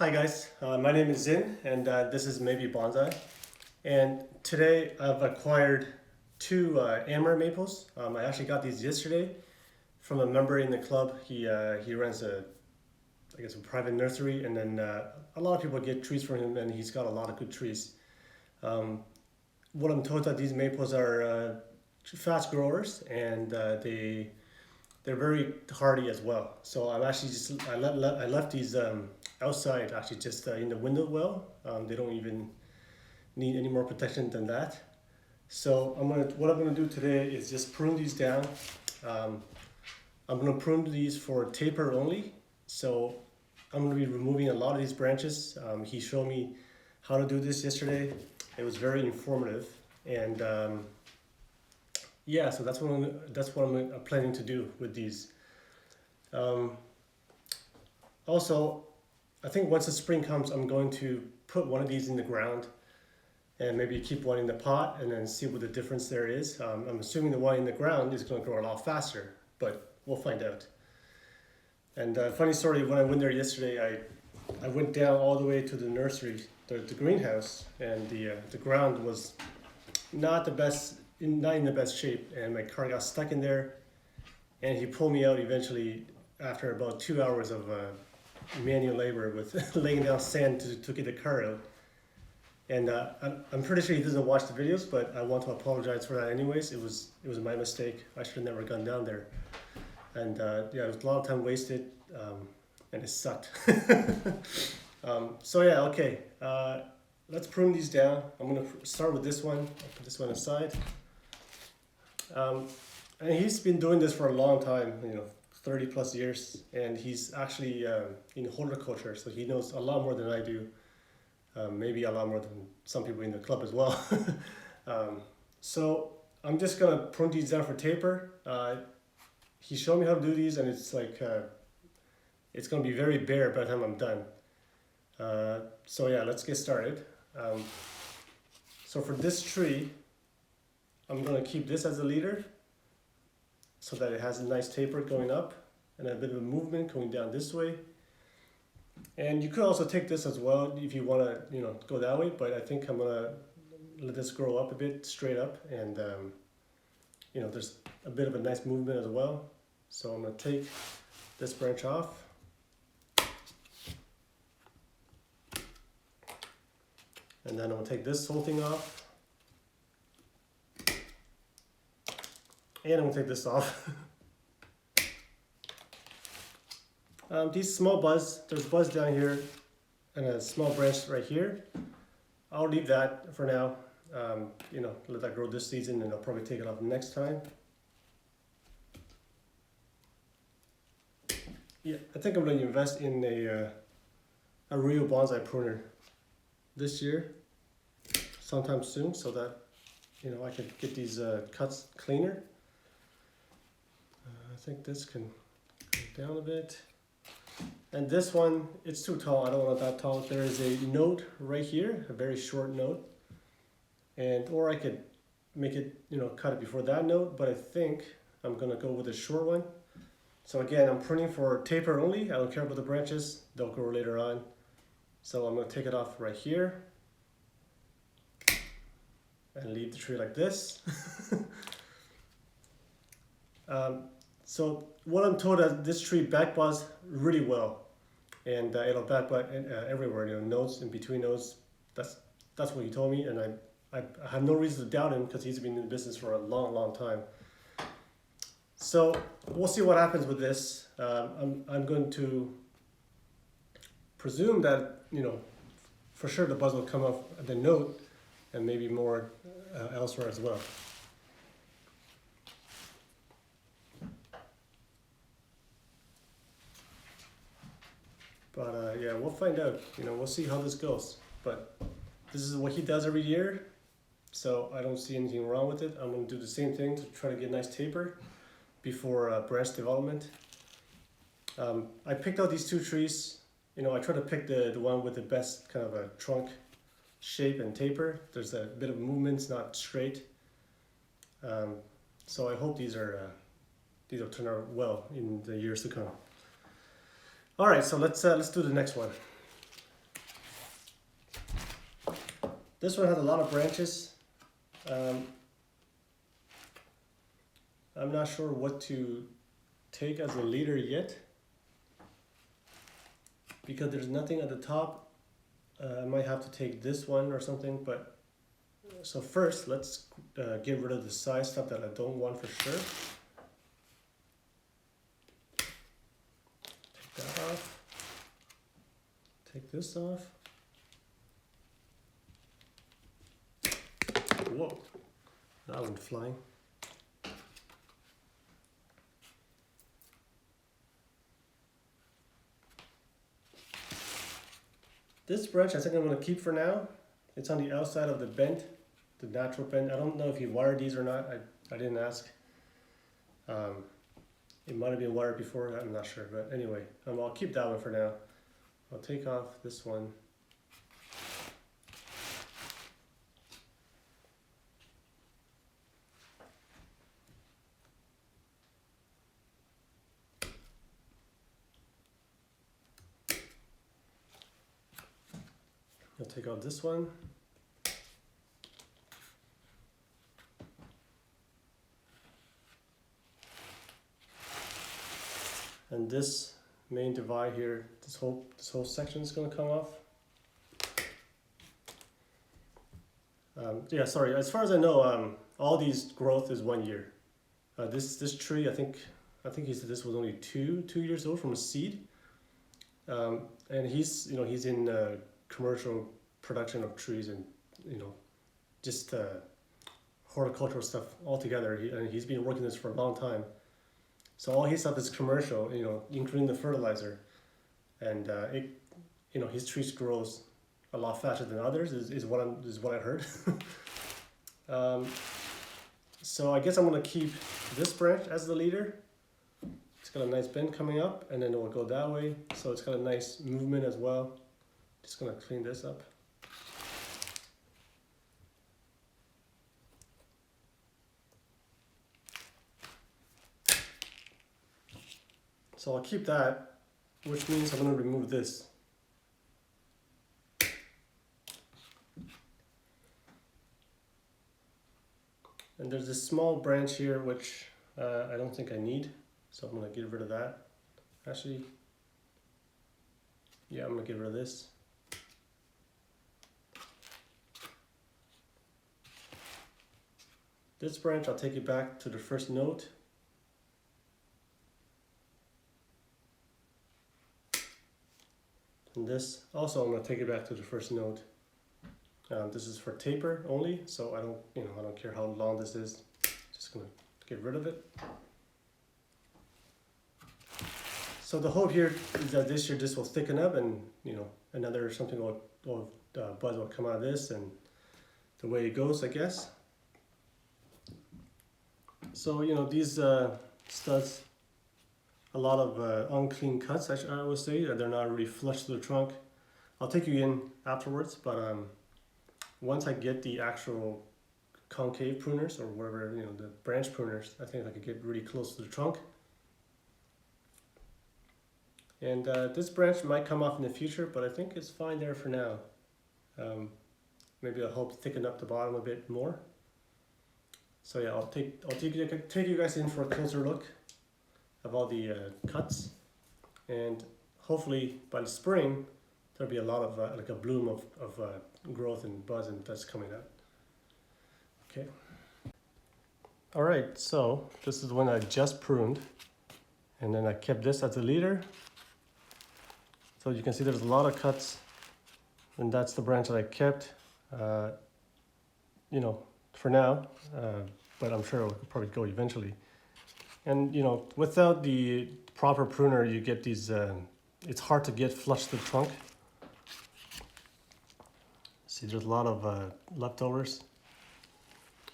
Hi guys, my name is Zin and this is Maybe Bonsai. And today I've acquired two Amur Maples. I actually got these yesterday from a member in the club. He runs I guess a private nursery, and then a lot of people get trees from him, and he's got a lot of good trees. Um, what I'm told that these maples are fast growers, and they're very hardy as well. So I'm actually I left these outside, actually just in the window well. They don't even need any more protection than that. So what I'm gonna do today is just prune these down. Um, I'm gonna prune these for taper only. So I'm gonna be removing a lot of these branches. He showed me how to do this yesterday. It was very informative, and yeah, so that's what I'm planning to do with these. Um, Also, I think once the spring comes, I'm going to put one of these in the ground and maybe keep one in the pot and then see what the difference there is. I'm assuming the one in the ground is going to grow a lot faster, but we'll find out. And funny story, when I went there yesterday, I went down all the way to the nursery, the greenhouse, and the ground was not the best, not in the best shape, and my car got stuck in there, and he pulled me out eventually after about 2 hours of manual labor with laying down sand to get the car out. And I'm pretty sure he doesn't watch the videos, but I want to apologize for that anyways. It was my mistake. I should have never gone down there. And yeah, it was a lot of time wasted, and it sucked. So yeah, okay. Let's prune these down. I'm gonna start with this one. I'll put this one aside. And he's been doing this for a long time, 30 plus years, and he's actually in horticulture, so he knows a lot more than I do. Maybe a lot more than some people in the club as well. So I'm just gonna prune these down for taper. He showed me how to do these, and it's like it's gonna be very bare by the time I'm done. So yeah, let's get started. So for this tree, I'm gonna keep this as a leader so that it has a nice taper going up and a bit of a movement going down this way. And you could also take this as well if you want to, go that way, but I think I'm gonna let this grow up a bit straight up, and there's a bit of a nice movement as well. So I'm gonna take this branch off. And then I'm gonna take this whole thing off. And I'm gonna take this off. These small buds, there's buds down here and a small branch right here. I'll leave that for now. Let that grow this season, and I'll probably take it off next time. Yeah, I think I'm gonna invest in a real bonsai pruner this year, sometime soon, so that I could get these cuts cleaner. I think this can go down a bit. And this one, it's too tall. I don't want it that tall. There is a note right here, a very short note. Or I could make it, cut it before that note, but I think I'm gonna go with a short one. So again, I'm pruning for taper only. I don't care about the branches. They'll grow later on. So I'm gonna take it off right here and leave the tree like this. So what I'm told is this tree backbuds really well, and it'll backbud everywhere. Nodes in between nodes. That's what he told me, and I have no reason to doubt him because he's been in the business for a long, long time. So we'll see what happens with this. I'm going to presume that for sure the buds will come off at the node, and maybe more elsewhere as well. But yeah, we'll find out. We'll see how this goes. But this is what he does every year, so I don't see anything wrong with it. I'm going to do the same thing to try to get a nice taper before branch development. I picked out these two trees. I try to pick the one with the best kind of a trunk shape and taper. There's a bit of movement, it's not straight. So I hope these will turn out well in the years to come. All right, so let's do the next one. This one has a lot of branches. I'm not sure what to take as a leader yet, because there's nothing at the top. I might have to take this one or something, but so first let's get rid of the side stuff that I don't want for sure. Take that off. Take this off. Whoa, that went flying. This branch I think I'm going to keep for now. It's on the outside of the bend, the natural bend. I don't know if he wired these or not. I didn't ask. It might have been wired before, I'm not sure. But anyway, I'll keep that one for now. I'll take off this one. I'll take out this one. And this main divide here, this whole section is going to come off. Yeah, sorry. As far as I know, all these growth is 1 year. This tree, I think he said this was only two years old from a seed. And he's in commercial production of trees and just horticultural stuff altogether. He's been working this for a long time. So all his stuff is commercial, including the fertilizer, and his trees grows a lot faster than others. Is what I heard. So I guess I'm gonna keep this branch as the leader. It's got a nice bend coming up, and then it will go that way. So it's got a nice movement as well. Just gonna clean this up. So I'll keep that, which means I'm going to remove this. And there's this small branch here, which I don't think I need. So I'm going to get rid of that. Actually, yeah, I'm going to get rid of this. This branch, I'll take it back to the first note. And this also, I'm going to take it back to the first note. This is for taper only, so I don't care how long this is. Just going to get rid of it. So the hope here is that this year this will thicken up, and another something will bud will come out of this, and the way it goes, I guess. So these studs, a lot of unclean cuts, I would say. They're not really flush to the trunk. I'll take you in afterwards, but once I get the actual concave pruners or whatever, the branch pruners, I think I could get really close to the trunk. And this branch might come off in the future, but I think it's fine there for now. Maybe I'll help thicken up the bottom a bit more. So yeah, I'll take you guys in for a closer look of all the cuts, and hopefully by the spring there'll be a lot of like a bloom of growth and buds and that's coming up. Okay. All right, so this is the one I just pruned, and then I kept this as a leader. So you can see there's a lot of cuts, and that's the branch that I kept, for now, but I'm sure it will probably go eventually. And without the proper pruner, you get these, it's hard to get flush to the trunk. See, there's a lot of leftovers.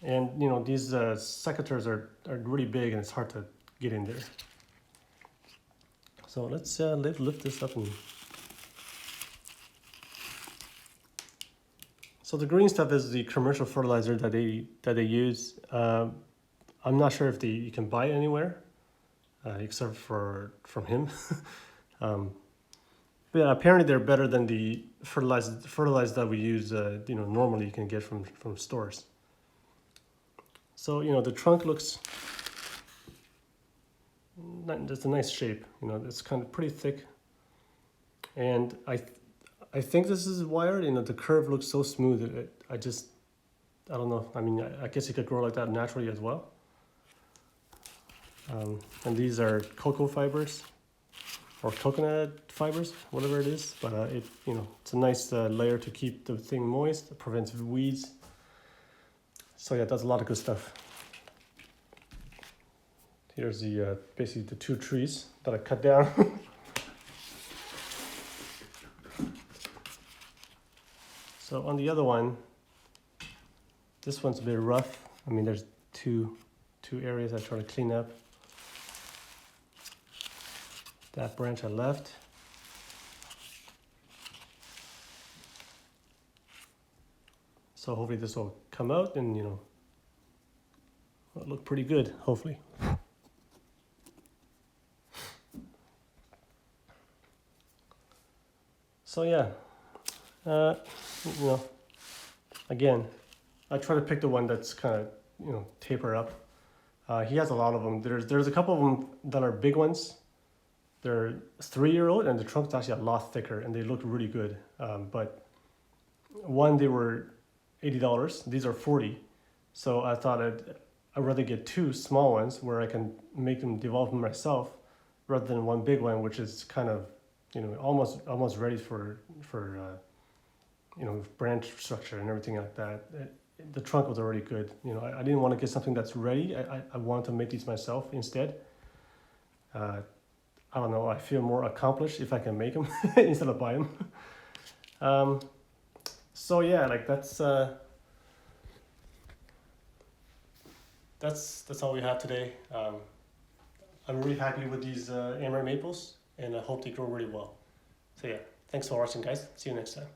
And these secateurs are really big, and it's hard to get in there. So let's lift this up. So the green stuff is the commercial fertilizer that they use. I'm not sure if you can buy it anywhere, except from him. But yeah, apparently they're better than the fertilizer that we use, normally you can get from stores. So the trunk looks, it's a nice shape. It's kind of pretty thick, and I think this is wired. The curve looks so smooth. I don't know. I mean, I guess it could grow like that naturally as well. And these are cocoa fibers or coconut fibers, whatever it is. But it's a nice layer to keep the thing moist. It prevents weeds. So yeah, it does a lot of good stuff. Here's the basically the 2 trees that I cut down. So on the other one, this one's a bit rough. I mean, there's two areas I try to clean up. That branch I left. So hopefully this will come out and it'll look pretty good, hopefully. So yeah, again, I try to pick the one that's kind of, taper up. He has a lot of them. There's a couple of them that are big ones. They're 3-year-old and the trunk's actually a lot thicker and they look really good. But one, they were $80. These are $40. So I thought I'd rather get 2 small ones where I can make them develop them myself rather than one big one, which is kind of, almost ready for branch structure and everything like that. The trunk was already good. I didn't want to get something that's ready. I wanted to make these myself instead. I don't know. I feel more accomplished if I can make them instead of buy them. So yeah, like that's all we have today. I'm really happy with these Amur Maples, and I hope they grow really well. So yeah, thanks for watching, guys. See you next time.